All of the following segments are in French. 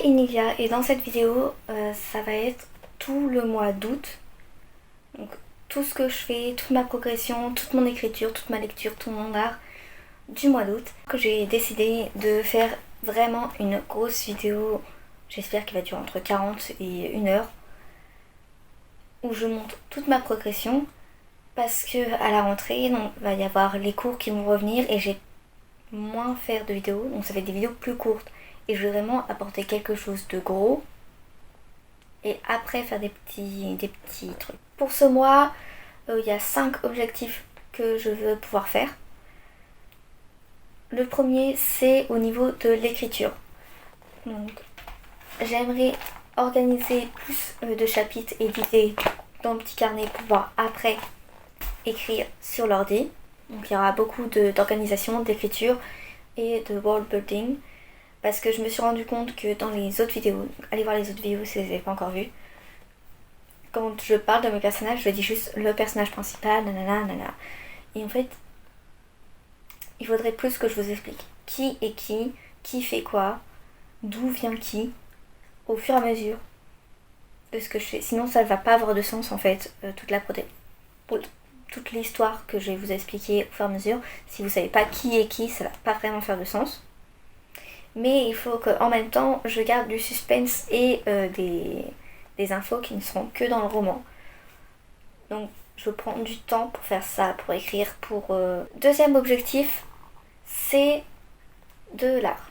c'est Enilia et dans cette vidéo, ça va être tout le mois d'août. Donc tout ce que je fais, toute ma progression, toute mon écriture, toute ma lecture, tout mon art du mois d'août. Que j'ai décidé de faire vraiment une grosse vidéo, j'espère qu'elle va durer entre 40 et 1 heure, où je montre toute ma progression parce que à la rentrée, donc, va y avoir les cours qui vont revenir et j'ai moins faire de vidéos, donc ça fait des vidéos plus courtes et je veux vraiment apporter quelque chose de gros et après faire des petits trucs. Pour ce mois, il y a 5 objectifs que je veux pouvoir faire. Le premier, c'est au niveau de l'écriture. Donc j'aimerais organiser plus de chapitres et d'idées dans le petit carnet pour pouvoir après écrire sur l'ordi. Donc il y aura beaucoup d'organisation, d'écriture et de world building. Parce que je me suis rendu compte que dans les autres vidéos, allez voir les autres vidéos si vous n'avez pas encore vu, quand je parle de mes personnages, je dis juste le personnage principal, nanana, nanana. Et en fait, il faudrait plus que je vous explique qui est qui fait quoi, d'où vient qui, au fur et à mesure de ce que je fais. Sinon ça ne va pas avoir de sens en fait, toute l'histoire que je vais vous expliquer au fur et à mesure. Si vous ne savez pas qui est qui, ça ne va pas vraiment faire de sens. Mais il faut qu'en même temps, je garde du suspense et des infos qui ne seront que dans le roman. Donc je prends du temps pour faire ça, pour écrire. Deuxième objectif, c'est de l'art.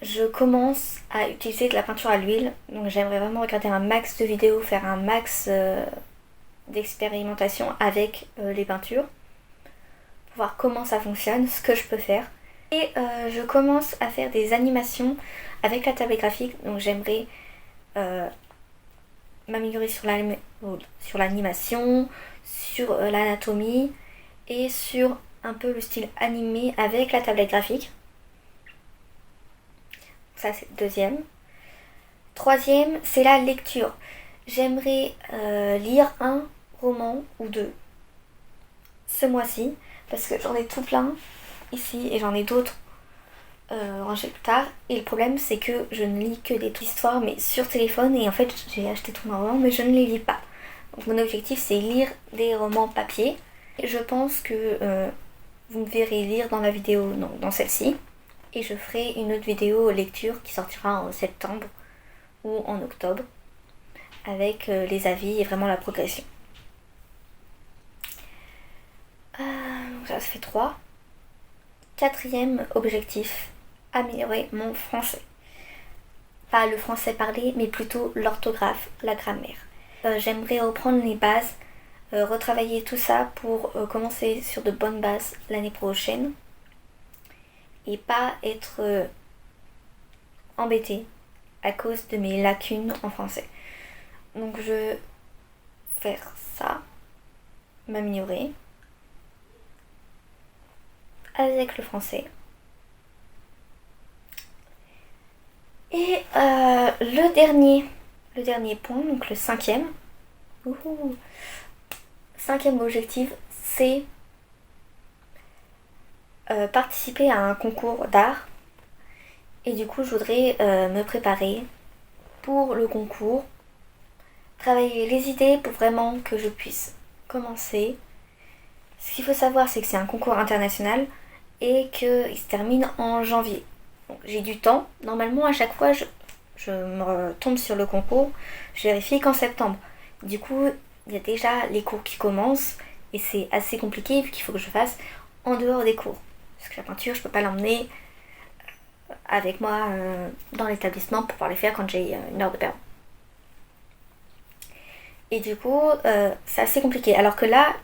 Je commence à utiliser de la peinture à l'huile. Donc j'aimerais vraiment regarder un max de vidéos, faire un max d'expérimentation avec les peintures. Pour voir comment ça fonctionne, ce que je peux faire. Et je commence à faire des animations avec la tablette graphique, donc j'aimerais m'améliorer sur l'animation, sur l'anatomie et sur un peu le style animé avec la tablette graphique. Ça c'est le deuxième. Troisième, c'est la lecture. J'aimerais lire un roman ou deux ce mois-ci parce que j'en ai tout plein ici et j'en ai d'autres rangés plus tard, et le problème c'est que je ne lis que des histoires mais sur téléphone, et en fait j'ai acheté tous mes romans mais je ne les lis pas. Donc mon objectif c'est lire des romans papier, et je pense que vous me verrez lire dans la vidéo, donc dans celle-ci, et je ferai une autre vidéo lecture qui sortira en septembre ou en octobre avec les avis et vraiment la progression. Ça fait 3. Quatrième objectif, améliorer mon français. Pas le français parlé, mais plutôt l'orthographe, la grammaire. J'aimerais reprendre les bases, retravailler tout ça pour commencer sur de bonnes bases l'année prochaine. Et pas être embêtée à cause de mes lacunes en français. Donc je vais faire ça, m'améliorer avec le français. Et le dernier point, donc le cinquième objectif, c'est participer à un concours d'art. Et du coup je voudrais me préparer pour le concours, travailler les idées pour vraiment que je puisse commencer. Ce qu'il faut savoir, c'est que c'est un concours international et qu'il se termine en janvier. Donc j'ai du temps. Normalement à chaque fois je me tombe sur le concours, je vérifie qu'en septembre. Du coup il y a déjà les cours qui commencent et c'est assez compliqué vu qu'il faut que je fasse en dehors des cours. Parce que la peinture je peux pas l'emmener avec moi dans l'établissement pour pouvoir les faire quand j'ai une heure de permis. Et du coup c'est assez compliqué. Alors que là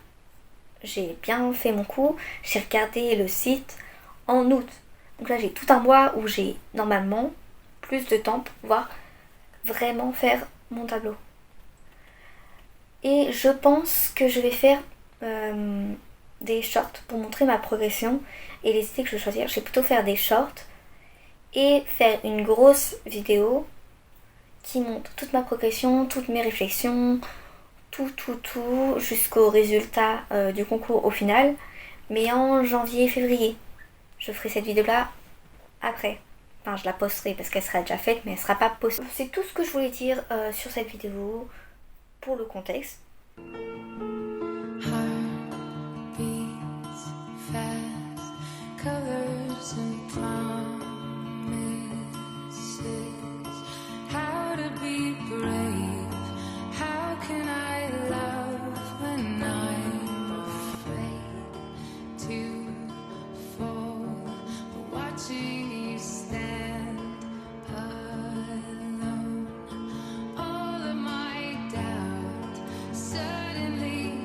j'ai bien fait mon coup, j'ai regardé le site en août. Donc là j'ai tout un mois où j'ai normalement plus de temps pour pouvoir vraiment faire mon tableau. Et je pense que je vais faire des shorts pour montrer ma progression et les idées que je vais choisir. Je vais plutôt faire des shorts et faire une grosse vidéo qui montre toute ma progression, toutes mes réflexions, tout jusqu'au résultat du concours au final, mais en janvier-février. Je ferai cette vidéo là après. Enfin, je la posterai parce qu'elle sera déjà faite, mais elle sera pas postée. C'est tout ce que je voulais dire sur cette vidéo pour le contexte. Suddenly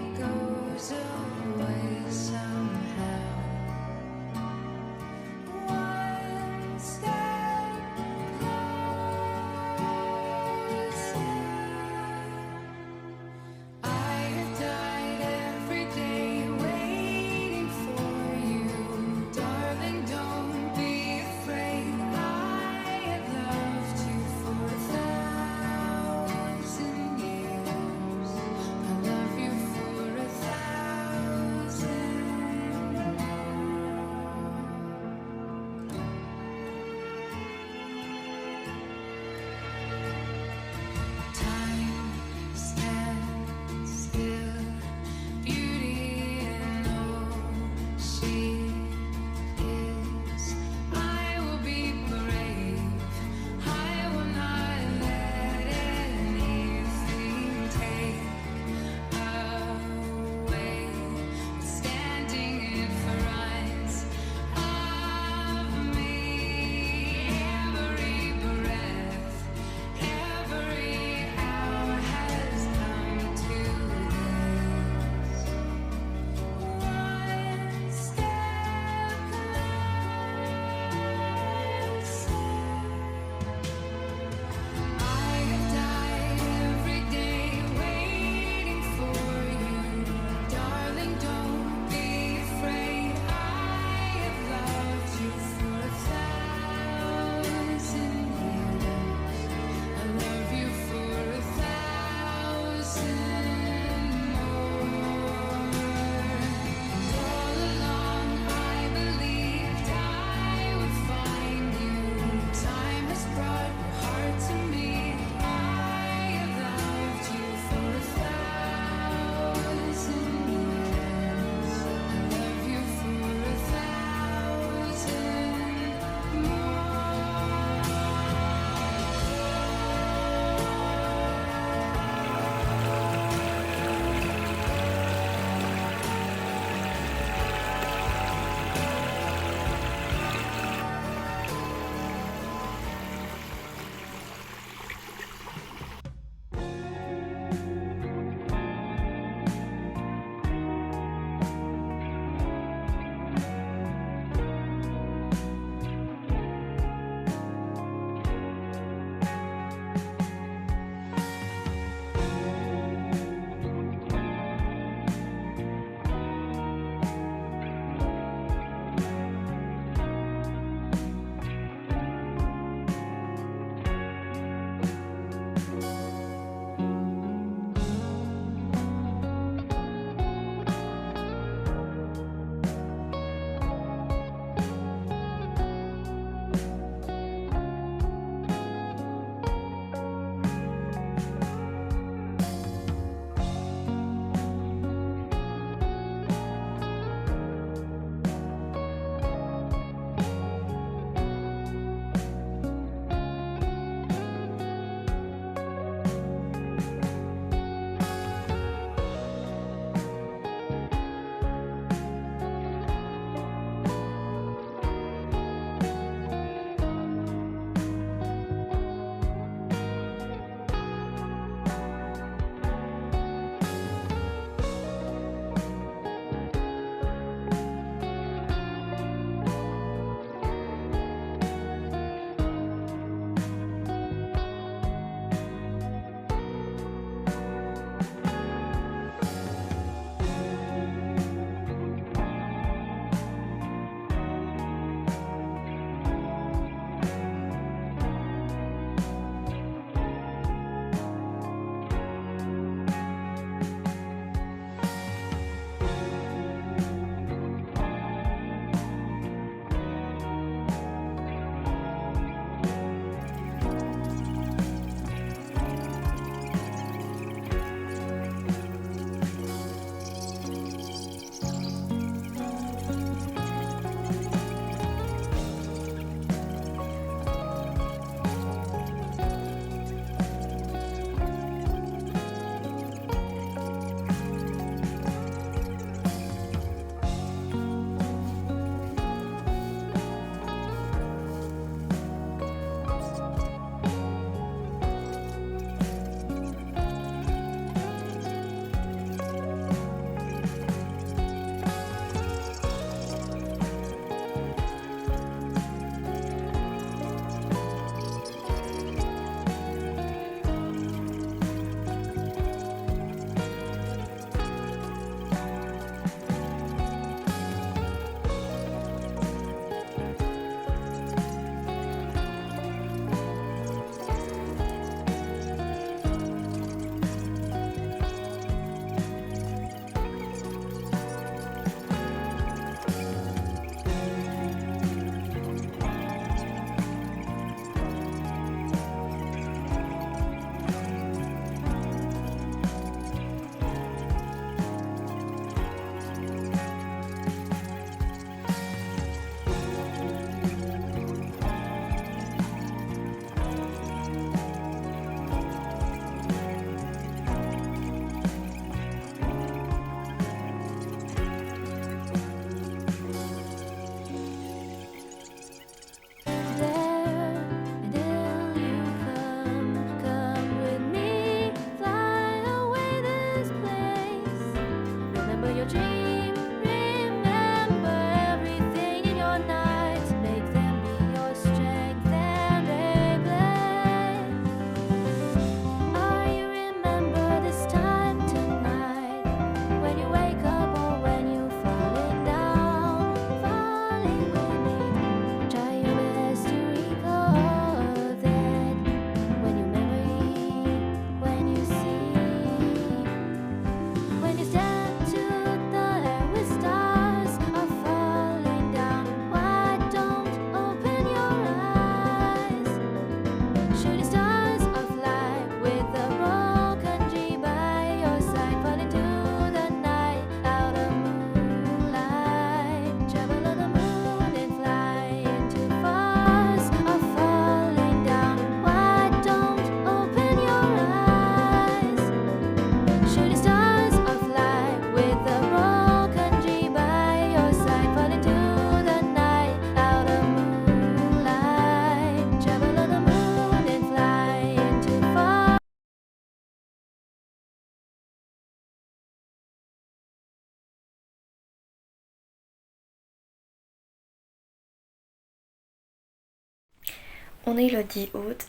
On est le 10 août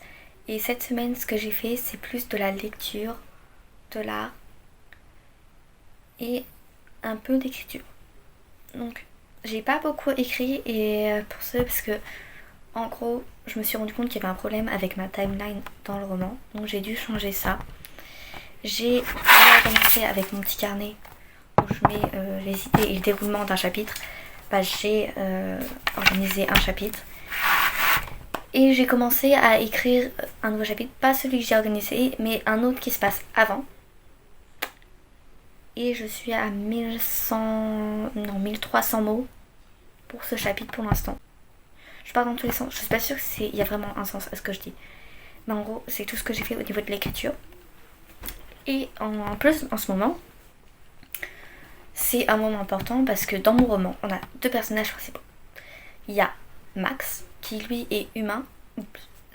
et cette semaine ce que j'ai fait c'est plus de la lecture, de l'art et un peu d'écriture. Donc j'ai pas beaucoup écrit et pour ça parce que en gros je me suis rendu compte qu'il y avait un problème avec ma timeline dans le roman, donc j'ai dû changer ça. J'ai commencé avec mon petit carnet où je mets les idées et le déroulement d'un chapitre. J'ai organisé un chapitre et j'ai commencé à écrire un nouveau chapitre, pas celui que j'ai organisé mais un autre qui se passe avant. Et je suis à 1300 mots pour ce chapitre pour l'instant. Je pars dans tous les sens, je suis pas sûre qu'il y a vraiment un sens à ce que je dis. Mais en gros, c'est tout ce que j'ai fait au niveau de l'écriture. Et en plus, en ce moment, c'est un moment important parce que dans mon roman, on a 2 personnages principaux. Il y a Max, qui lui est humain.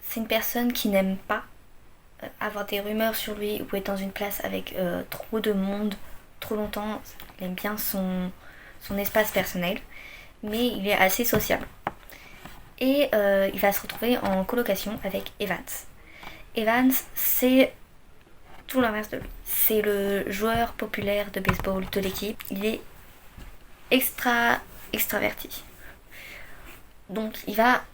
C'est une personne qui n'aime pas avoir des rumeurs sur lui ou être dans une place avec trop de monde, trop longtemps. Il aime bien son espace personnel, mais il est assez sociable. Et il va se retrouver en colocation avec Evans. Evans, c'est tout l'inverse de lui. C'est le joueur populaire de baseball de l'équipe. Il est extraverti. Donc il va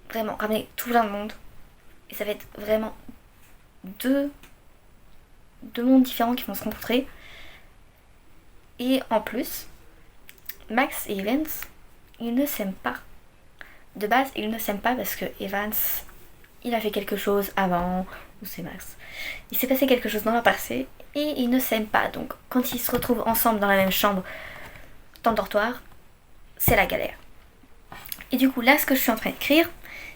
vraiment ramener tout plein de monde. Et ça va être vraiment deux mondes différents qui vont se rencontrer. Et en plus, Max et Evans, ils ne s'aiment pas. De base, ils ne s'aiment pas parce que Evans, il a fait quelque chose avant, ou c'est Max. Il s'est passé quelque chose dans leur passé et ils ne s'aiment pas. Donc quand ils se retrouvent ensemble dans la même chambre, dans le dortoir, c'est la galère. Et du coup, là, ce que je suis en train d'écrire,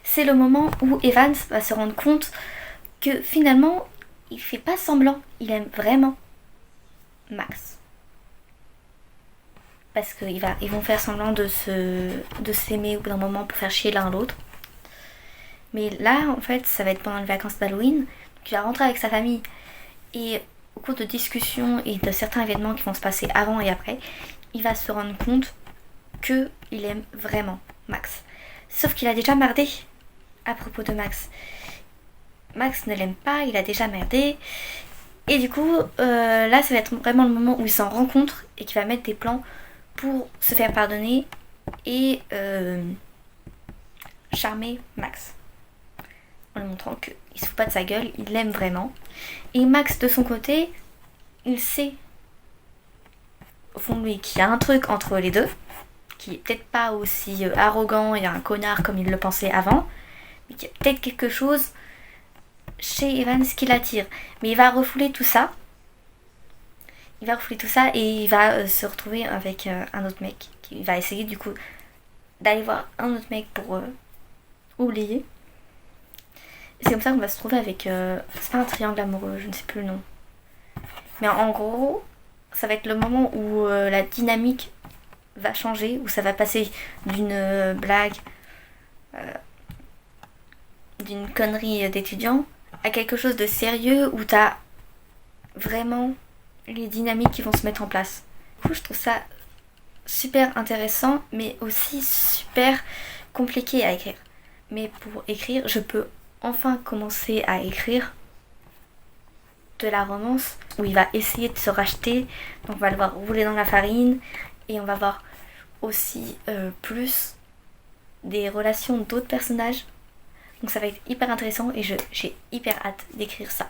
c'est le moment où Evans va se rendre compte que finalement, il fait pas semblant, il aime vraiment Max. Parce qu'ils vont faire semblant de s'aimer au bout d'un moment pour faire chier l'un l'autre. Mais là, en fait, ça va être pendant les vacances d'Halloween. Donc il va rentrer avec sa famille. Et au cours de discussions et de certains événements qui vont se passer avant et après, il va se rendre compte qu'il aime vraiment Max. Sauf qu'il a déjà merdé à propos de Max. Max ne l'aime pas, il a déjà merdé. Et du coup, là, ça va être vraiment le moment où il s'en rencontre et qu'il va mettre des plans pour se faire pardonner et charmer Max. En lui montrant qu'il se fout pas de sa gueule, il l'aime vraiment. Et Max, de son côté, il sait au fond de lui qu'il y a un truc entre les deux, qui est peut-être pas aussi arrogant et un connard comme il le pensait avant, mais qu'il y a peut-être quelque chose chez Evans qui l'attire. Mais il va refouler tout ça. Et il va se retrouver avec un autre mec qui va essayer du coup d'aller voir un autre mec pour oublier. Et c'est comme ça qu'on va se trouver avec... c'est pas un triangle amoureux, je ne sais plus le nom. Mais en gros, ça va être le moment où la dynamique va changer, où ça va passer d'une blague, d'une connerie d'étudiant, à quelque chose de sérieux où t'as vraiment les dynamiques qui vont se mettre en place. Du coup, je trouve ça super intéressant, mais aussi super compliqué à écrire. Mais pour écrire, je peux enfin commencer à écrire de la romance où il va essayer de se racheter. Donc on va le voir rouler dans la farine et on va voir aussi plus des relations d'autres personnages. Donc ça va être hyper intéressant et j'ai hyper hâte d'écrire ça.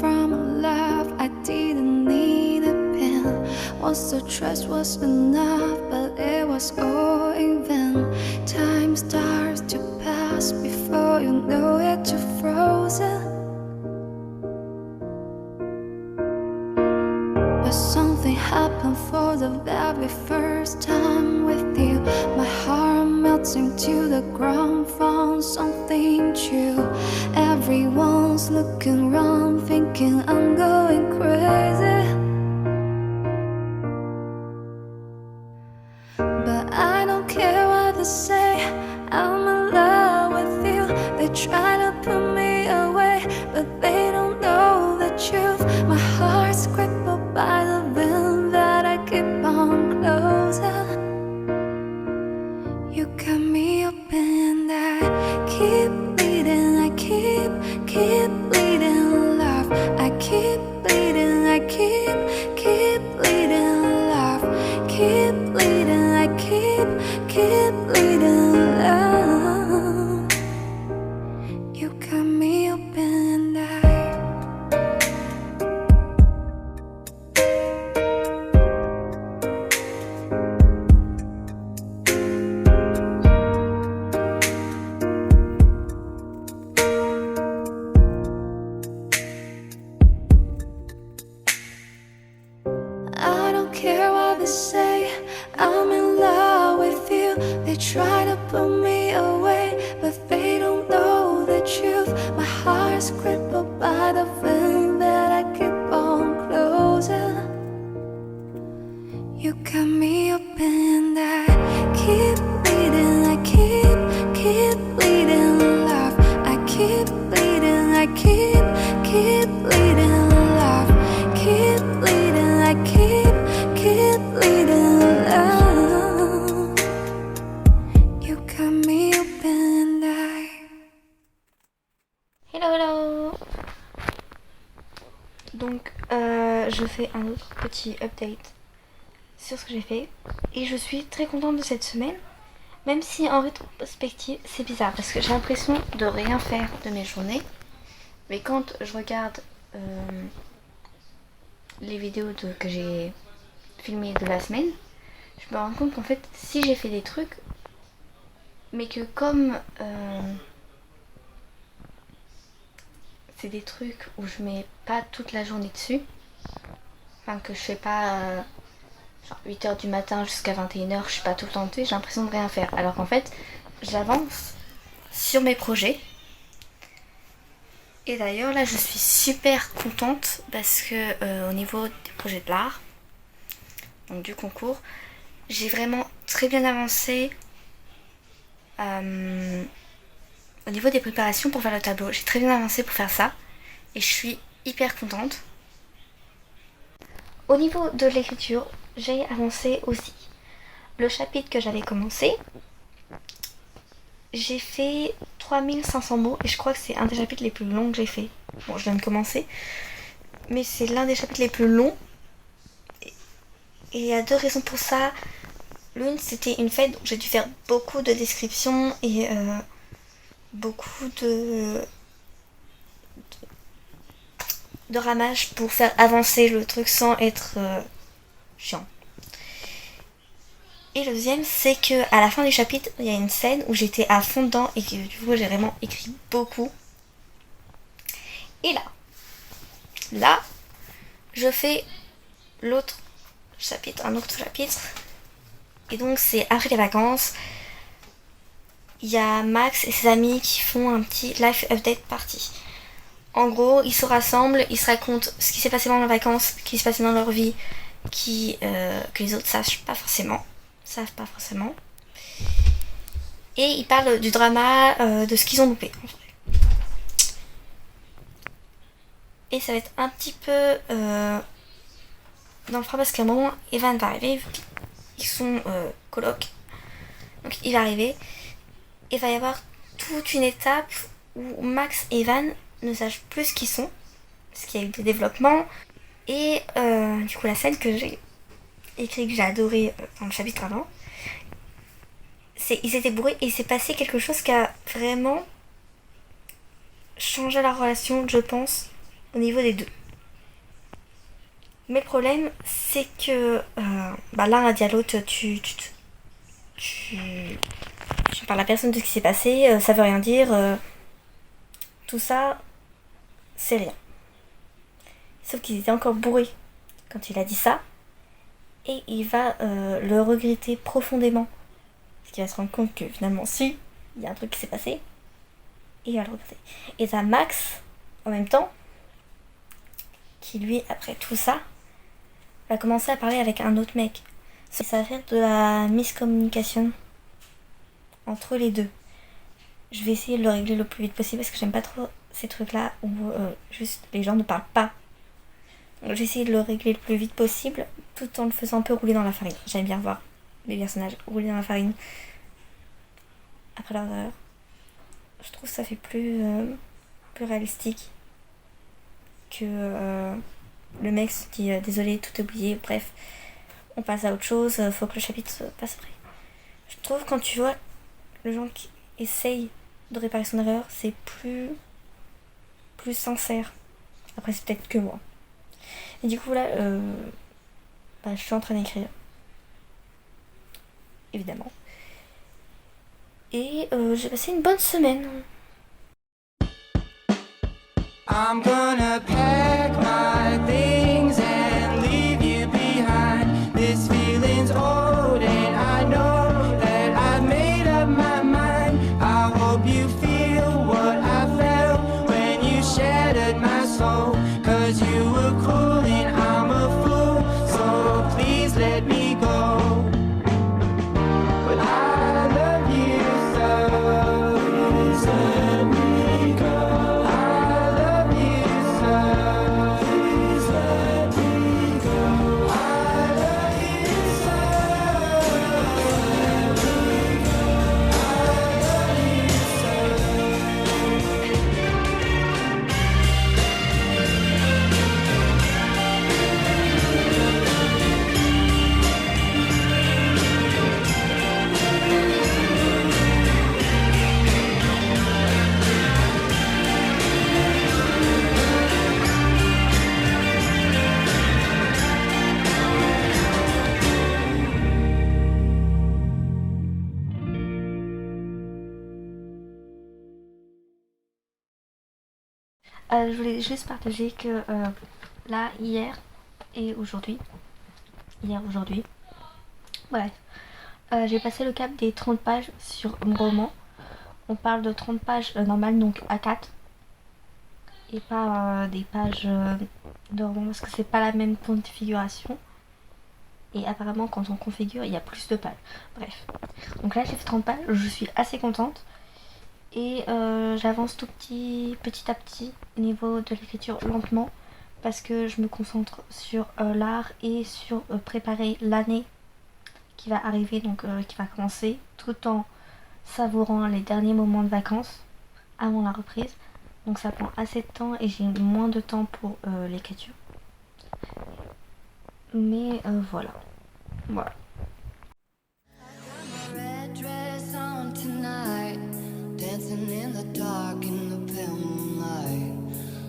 From love, I didn't need a pen. Once the trust was enough, but it was all in vain. Time starts to pass before you know it, you're frozen. But something happened for the very first time with you. My heart melting to the ground, found something true. Everyone's looking around, thinking I'm going crazy. But I don't care what they say, I'm in love with you. They try to put keep bleeding love. I keep bleeding, I keep bleeding love. Keep bleeding, I keep bleeding love. You cut me open and I don't care what they say, I'm in love with you. They try to put me away, but they don't know the truth. My heart's crippled by the feeling that I keep on closing. You cut me open and I keep bleeding, I keep bleeding love. I keep bleeding, I keep bleeding love. Keep bleeding, I keep bleeding love. You cut me open and Hello, hello. Donc, je fais un autre petit update sur ce que j'ai fait. Et je suis très contente de cette semaine. Même si en rétrospective, c'est bizarre parce que j'ai l'impression de rien faire de mes journées. Mais quand je regarde les vidéos que j'ai filmées de la semaine, je me rends compte qu'en fait, si j'ai fait des trucs, mais que comme c'est des trucs où je mets pas toute la journée dessus, enfin que je fais pas genre 8h du matin jusqu'à 21h, je suis pas tout le temps dessus, j'ai l'impression de rien faire. Alors qu'en fait, j'avance sur mes projets. Et d'ailleurs là je suis super contente parce que au niveau des projets de l'art, donc du concours, j'ai vraiment très bien avancé au niveau des préparations pour faire le tableau. J'ai très bien avancé pour faire ça et je suis hyper contente. Au niveau de l'écriture, j'ai avancé aussi. Le chapitre que j'avais commencé, j'ai fait 3500 mots et je crois que c'est un des chapitres les plus longs que j'ai fait. Bon, je viens de commencer, mais c'est l'un des chapitres les plus longs. Et il y a deux raisons pour ça. L'une, c'était une fête, donc j'ai dû faire beaucoup de descriptions et beaucoup de ramage pour faire avancer le truc sans être chiant. Et le deuxième, c'est que à la fin du chapitre, il y a une scène où j'étais à fond dedans et que du coup j'ai vraiment écrit beaucoup. Et là, je fais l'autre chapitre, un autre chapitre. Et donc c'est après les vacances. Il y a Max et ses amis qui font un petit life update party. En gros, ils se rassemblent, ils se racontent ce qui s'est passé pendant les vacances, ce qui s'est passé dans leur vie, que les autres savent pas forcément. Et ils parlent du drama, de ce qu'ils ont loupé. En vrai. Et ça va être un petit peu dans le froid parce qu'à un moment, Evan va arriver. Ils sont coloc. Donc il va arriver. Et il va y avoir toute une étape où Max et Evan ne sachent plus ce qu'ils sont. Parce qu'il y a eu des développements. Et du coup, la scène que j'ai écrite, que j'ai adorée dans le chapitre avant, ils étaient bourrés et il s'est passé quelque chose qui a vraiment changé la relation, je pense, au niveau des deux. Mais le problème, c'est que l'un a dit à l'autre, tu parles à personne de ce qui s'est passé, ça veut rien dire, tout ça, c'est rien. Sauf qu'ils étaient encore bourrés quand il a dit ça, et il va le regretter profondément. Parce qu'il va se rendre compte que finalement, si, il y a un truc qui s'est passé, et il va le regretter. Et t'as Max, en même temps, qui lui, après tout ça, va commencer à parler avec un autre mec. Ça va faire de la miscommunication entre les deux. Je vais essayer de le régler le plus vite possible parce que j'aime pas trop ces trucs là où juste les gens ne parlent pas. Donc j'ai essayé de le régler le plus vite possible tout en le faisant un peu rouler dans la farine. J'aime bien voir les personnages rouler dans la farine après leur erreur. Je trouve que ça fait plus plus réalistique. Que le mec se dit désolé, tout est oublié, bref, on passe à autre chose, faut que le chapitre se passe après. Je trouve quand tu vois le gens qui essayent de réparer son erreur, c'est plus sincère. Après, c'est peut-être que moi. Et du coup, là, je suis en train d'écrire. Évidemment. Et j'ai passé une bonne semaine. I'm gonna pack my things and leave you behind. This feeling's old and I know that I've made up my mind. I hope you feel what I felt when you shattered my soul. Cause you were cool and I'm a fool, so please let me go. But I love you so, please let me go. I love you so, please let me go. I love you so, let me go. I love you je voulais juste partager que là, hier, bref, j'ai passé le cap des 30 pages sur mon roman. On parle de 30 pages normales, donc A4, et pas des pages de roman, parce que c'est pas la même configuration. Et apparemment, quand on configure, il y a plus de pages. Bref, donc là j'ai fait 30 pages, je suis assez contente. Et j'avance petit à petit au niveau de l'écriture lentement parce que je me concentre sur l'art et sur préparer l'année qui va arriver, donc qui va commencer, tout en savourant les derniers moments de vacances avant la reprise. Donc ça prend assez de temps et j'ai moins de temps pour l'écriture. Mais voilà. Dancing in the dark in the pale moonlight.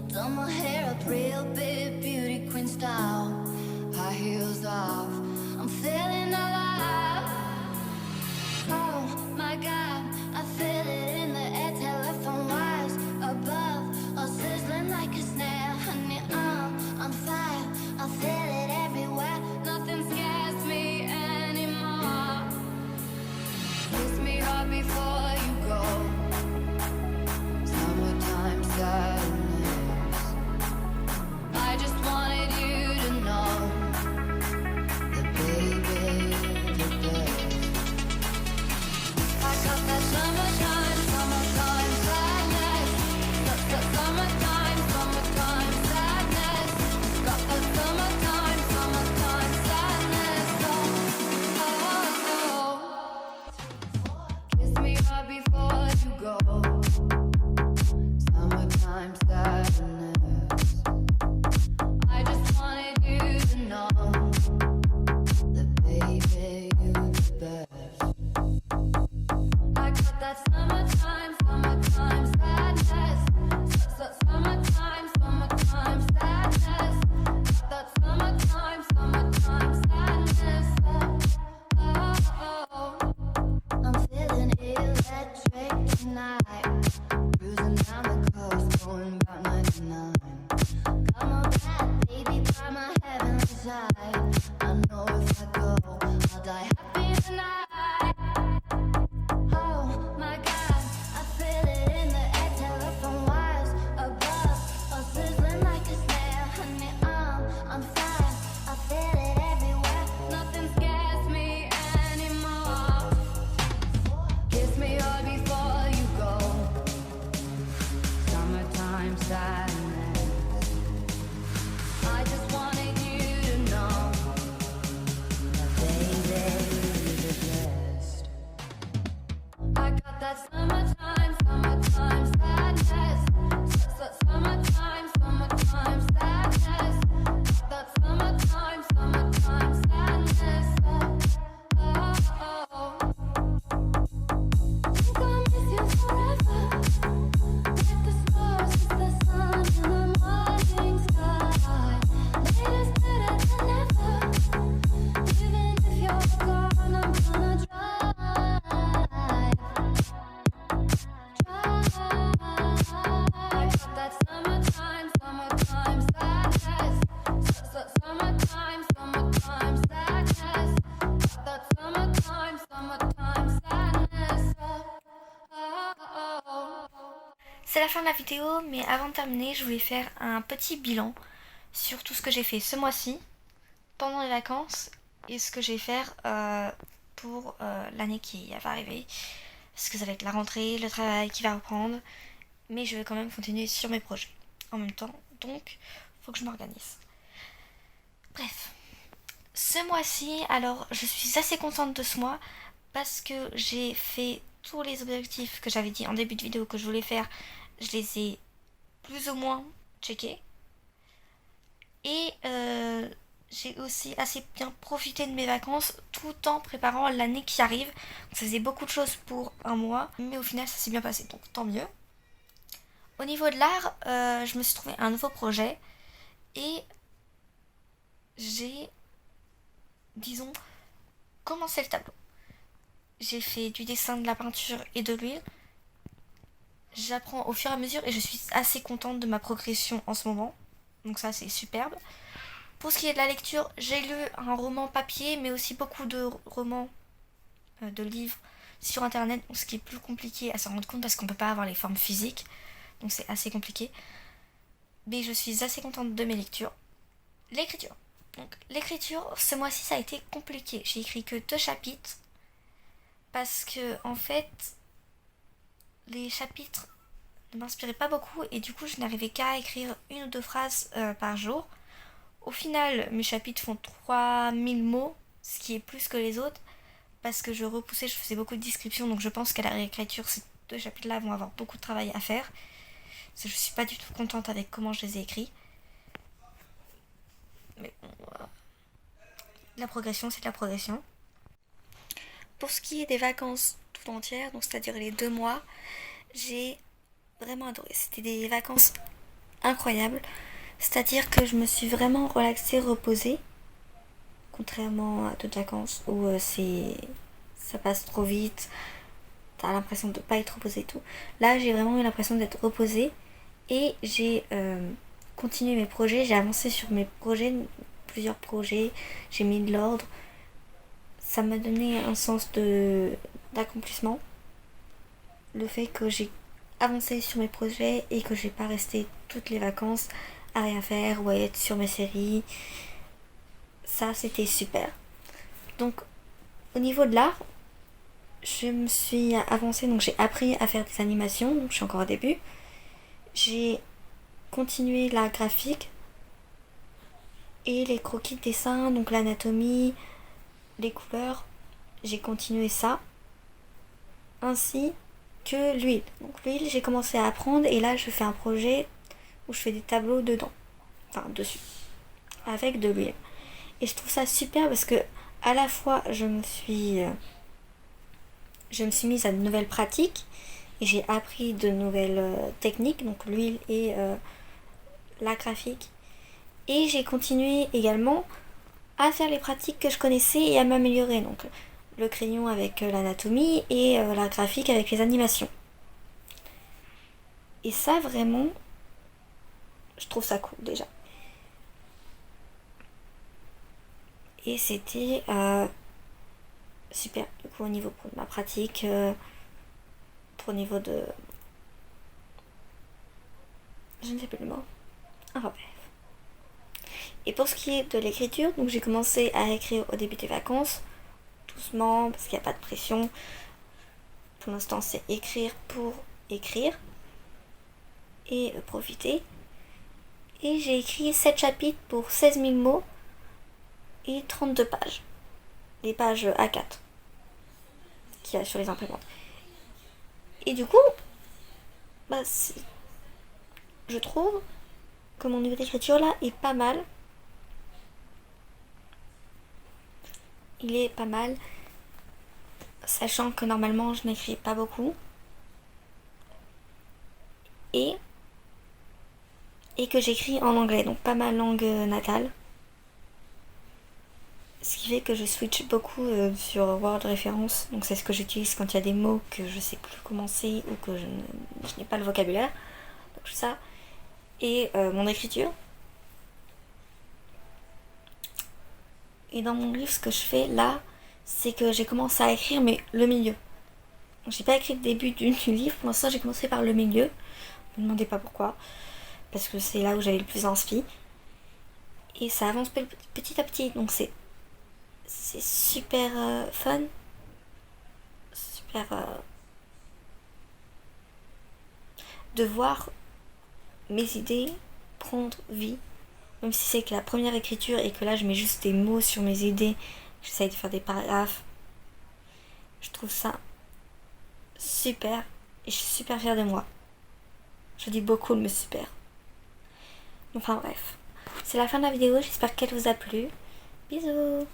Done my hair up real big, beauty queen style. High heels off, I'm feeling alive. Oh my God, I feel it in the air, telephone wires above, all sizzling like a snare. Honey, I'm on fire, I feel it everywhere. Nothing scares me anymore. Kiss me hard before you go. Summertime sadness. I just wanted you to know that baby, you're the best. I got that summertime sadness. Summertime sadness. Got that summertime sadness. Oh. Kiss me hard before you go. Summertime sadness. I just wanted you to know that baby, you're the best. I got that summertime sadness. Summertime sadness. Got that summertime sadness. Oh. I'm feeling electric tonight. Cruising down the coast, going about 99. Come on back, baby, by my heavenly side. I know if I go, I'll die happy tonight. Oh my God, I feel it in the air, telephone wires above, all sizzling like a snare. Honey, I'm on fire, I feel it everywhere. Nothing scares me anymore. Kiss me hard before you go. Summertime sadness. I just wanted you to know that baby, you're the best. I got that summertime sadness. C'est la fin de la vidéo, mais avant de terminer, je voulais faire un petit bilan sur tout ce que j'ai fait ce mois-ci, pendant les vacances, et ce que je vais faire pour l'année qui va arriver. Parce que ça va être la rentrée, le travail qui va reprendre, mais je vais quand même continuer sur mes projets en même temps, donc faut que je m'organise. Bref, ce mois-ci, alors je suis assez contente de ce mois parce que j'ai fait tous les objectifs que j'avais dit en début de vidéo que je voulais faire, je les ai plus ou moins checkés. Et j'ai aussi assez bien profité de mes vacances tout en préparant l'année qui arrive. Donc, ça faisait beaucoup de choses pour un mois, mais au final ça s'est bien passé, donc tant mieux. Au niveau de l'art, je me suis trouvé un nouveau projet et j'ai, disons, commencé le tableau. J'ai fait du dessin, de la peinture et de l'huile. J'apprends au fur et à mesure et je suis assez contente de ma progression en ce moment. Donc ça c'est superbe. Pour ce qui est de la lecture, j'ai lu un roman papier mais aussi beaucoup de romans, de livres sur internet. Ce qui est plus compliqué à s'en rendre compte parce qu'on ne peut pas avoir les formes physiques. Donc c'est assez compliqué. Mais je suis assez contente de mes lectures. L'écriture. Donc l'écriture, ce mois-ci ça a été compliqué. J'ai écrit que 2 chapitres. Parce que en fait, les chapitres ne m'inspiraient pas beaucoup et du coup je n'arrivais qu'à écrire 1 ou 2 phrases par jour. Au final, mes chapitres font 3000 mots, ce qui est plus que les autres, parce que je repoussais, je faisais beaucoup de descriptions, donc je pense qu'à la réécriture, ces 2 chapitres-là vont avoir beaucoup de travail à faire. Parce que je suis pas du tout contente avec comment je les ai écrits. Mais bon, la progression, c'est de la progression. Pour ce qui est des vacances tout entières, donc c'est-à-dire les 2 mois, j'ai vraiment adoré. C'était des vacances incroyables. C'est-à-dire que je me suis vraiment relaxée, reposée. Contrairement à d'autres vacances où ça passe trop vite. T'as l'impression de ne pas être reposée et tout. Là, j'ai vraiment eu l'impression d'être reposée. Et j'ai continué mes projets. J'ai avancé sur mes projets, plusieurs projets. J'ai mis de l'ordre. Ça m'a donné un sens d'accomplissement. Le fait que j'ai avancé sur mes projets et que j'ai pas resté toutes les vacances à rien faire ou à être sur mes séries. Ça, c'était super. Donc, au niveau de l'art, je me suis avancée. Donc, j'ai appris à faire des animations. Donc, je suis encore au début. J'ai continué la graphique et les croquis de dessin. Donc, l'anatomie, les couleurs. J'ai continué ça. Ainsi que l'huile. Donc, l'huile, j'ai commencé à apprendre. Et là, je fais un projet où je fais des tableaux dedans. Enfin, dessus. Avec de l'huile. Et je trouve ça super parce que à la fois je me suis mise à de nouvelles pratiques et j'ai appris de nouvelles techniques, donc l'huile et la graphique. Et j'ai continué également à faire les pratiques que je connaissais et à m'améliorer. Donc le crayon avec l'anatomie et la graphique avec les animations. Et ça vraiment, je trouve ça cool déjà. Et c'était super, du coup, au niveau de ma pratique, au niveau de... Je ne sais plus le mot. Enfin bref. Et pour ce qui est de l'écriture, donc j'ai commencé à écrire au début des vacances, doucement, parce qu'il n'y a pas de pression. Pour l'instant, c'est écrire pour écrire et profiter. Et j'ai écrit 7 chapitres pour 16 000 mots et 32 pages. Les pages A4 qu'il y a sur les imprimantes. Et du coup, je trouve que mon niveau d'écriture là est pas mal. Il est pas mal, sachant que normalement je n'écris pas beaucoup. Et que j'écris en anglais, donc pas ma langue natale. Ce qui fait que je switch beaucoup sur Word Référence. Donc c'est ce que j'utilise quand il y a des mots que je sais plus comment c'est ou que je n'ai pas le vocabulaire. Donc ça. Et mon écriture. Et dans mon livre, ce que je fais là, c'est que j'ai commencé à écrire, mais le milieu. Donc j'ai pas écrit le début du livre. Pour l'instant, j'ai commencé par le milieu. Me demandez pas pourquoi. Parce que c'est là où j'avais le plus envie. Et ça avance petit à petit. Donc c'est super fun. Super... de voir mes idées prendre vie. Même si c'est que la première écriture et que là je mets juste des mots sur mes idées. J'essaye de faire des paragraphes. Je trouve ça super. Et je suis super fière de moi. Je dis beaucoup le mot super. Enfin bref. C'est la fin de la vidéo. J'espère qu'elle vous a plu. Bisous.